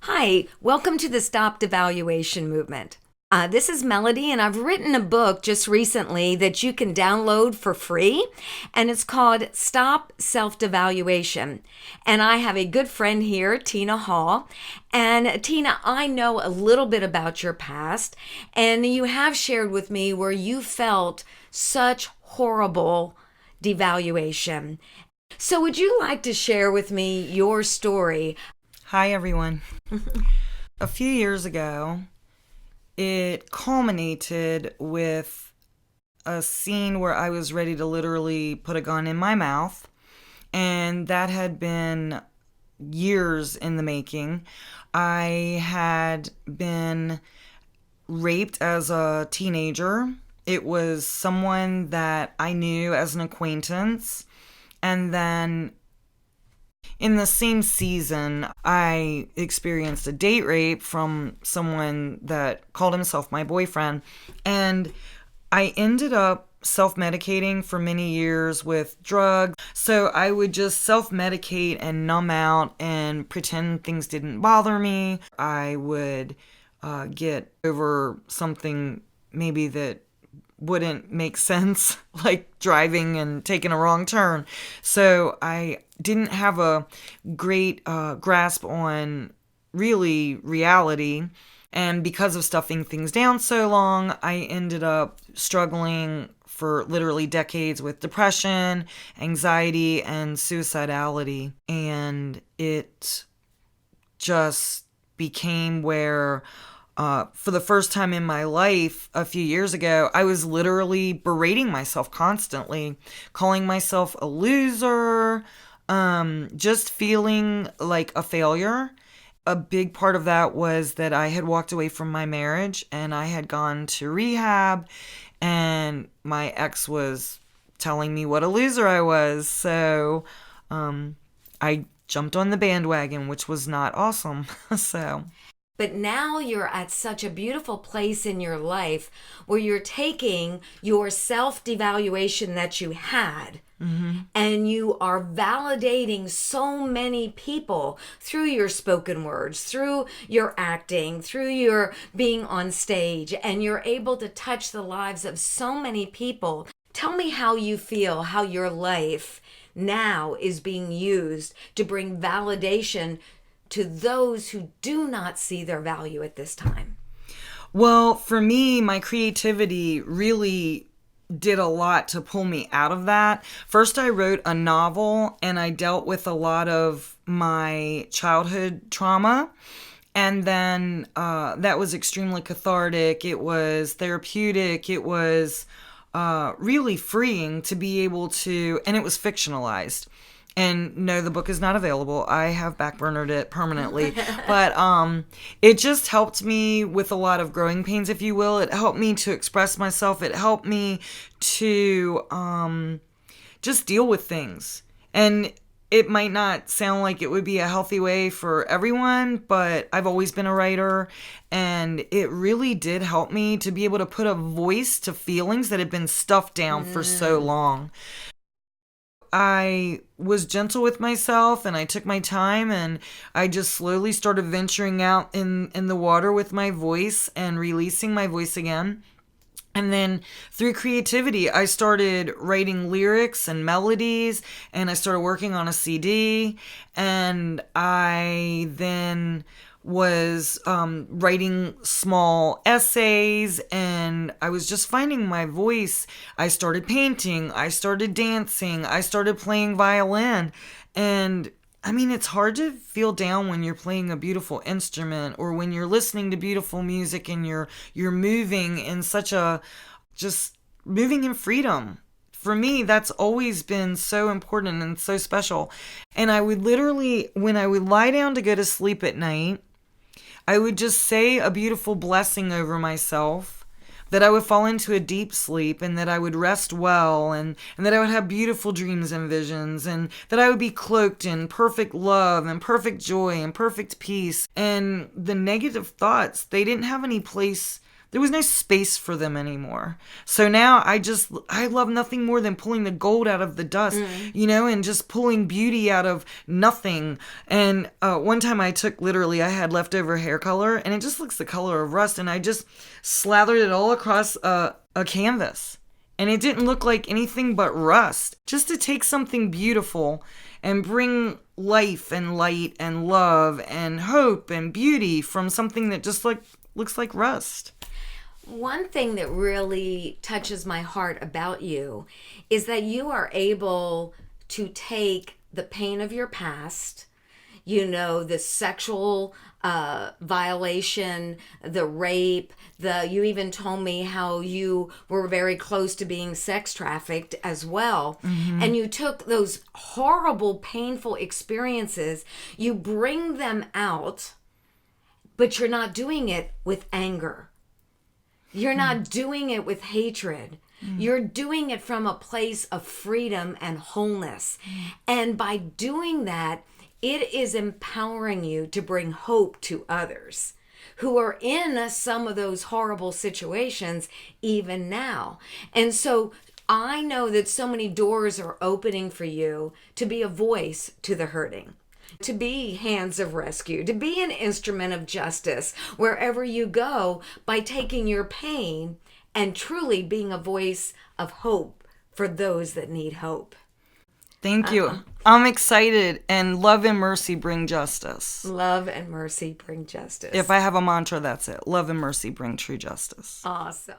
Hi, welcome to the StopDevaluation movement. This is Melody, and I've written a book just recently that you can download for free, and it's called Stop Self-Devaluation. And I have a good friend here, Tina Hall. And Tina, I know a little bit about your past, and you have shared with me where you felt such horrible devaluation. So, would you like to share with me your story? Hi, everyone. A few years ago, it culminated with a scene where I was ready to literally put a gun in my mouth, and that had been years in the making. I had been raped as a teenager. It was someone that I knew as an acquaintance, and then in the same season, I experienced a date rape from someone that called himself my boyfriend. And I ended up self-medicating for many years with drugs. So I would just self-medicate and numb out and pretend things didn't bother me. I would get over something maybe that wouldn't make sense, like driving and taking a wrong turn. So I didn't have a great grasp on really reality. And because of stuffing things down so long, I ended up struggling for literally decades with depression, anxiety, and suicidality. And it just became where for the first time in my life a few years ago, I was literally berating myself constantly, calling myself a loser, just feeling like a failure. A big part of that was that I had walked away from my marriage and I had gone to rehab, and my ex was telling me what a loser I was. So I jumped on the bandwagon, which was not awesome. So. But now you're at such a beautiful place in your life where you're taking your self devaluation that you had, and you are validating so many people through your spoken words, through your acting, through your being on stage, and you're able to touch the lives of so many people. Tell me how you feel, how your life now is being used to bring validation to those who do not see their value at this time. Well, for me, my creativity really did a lot to pull me out of that. First, I wrote a novel and I dealt with a lot of my childhood trauma. And then that was extremely cathartic. It was therapeutic. It was really freeing to be able to, and it was fictionalized. And no, the book is not available. I have backburnered it permanently. But it just helped me with a lot of growing pains, if you will. It helped me to express myself. It helped me to just deal with things. And it might not sound like it would be a healthy way for everyone, but I've always been a writer. And it really did help me to be able to put a voice to feelings that had been stuffed down for so long. I was gentle with myself and I took my time, and I just slowly started venturing out in the water with my voice and releasing my voice again. And then through creativity, I started writing lyrics and melodies, and I started working on a CD, and I then was writing small essays, and I was just finding my voice. I started painting, I started dancing, I started playing violin. And I mean, it's hard to feel down when you're playing a beautiful instrument or when you're listening to beautiful music and you're moving in such a, just moving in freedom. For me, that's always been so important and so special. And I would literally, when I would lie down to go to sleep at night, I would just say a beautiful blessing over myself, that I would fall into a deep sleep and that I would rest well, and that I would have beautiful dreams and visions, and that I would be cloaked in perfect love and perfect joy and perfect peace. And the negative thoughts, they didn't have any place there was no space for them anymore. So now I love nothing more than pulling the gold out of the dust, and just pulling beauty out of nothing. And one time I had leftover hair color, and it just looks the color of rust, and I just slathered it all across a canvas. And it didn't look like anything but rust. Just to take something beautiful and bring life and light and love and hope and beauty from something that just looks like rust. One thing that really touches my heart about you is that you are able to take the pain of your past, the sexual violation, the rape, you even told me how you were very close to being sex trafficked as well. Mm-hmm. And you took those horrible, painful experiences, you bring them out, but you're not doing it with anger. You're not doing it with hatred. You're doing it from a place of freedom and wholeness. And by doing that, it is empowering you to bring hope to others who are in some of those horrible situations even now. And so I know that so many doors are opening for you to be a voice to the hurting, to be hands of rescue, to be an instrument of justice wherever you go by taking your pain and truly being a voice of hope for those that need hope. Thank you. I'm excited, and love and mercy bring justice. Love and mercy bring justice. If I have a mantra, that's it. Love and mercy bring true justice. Awesome.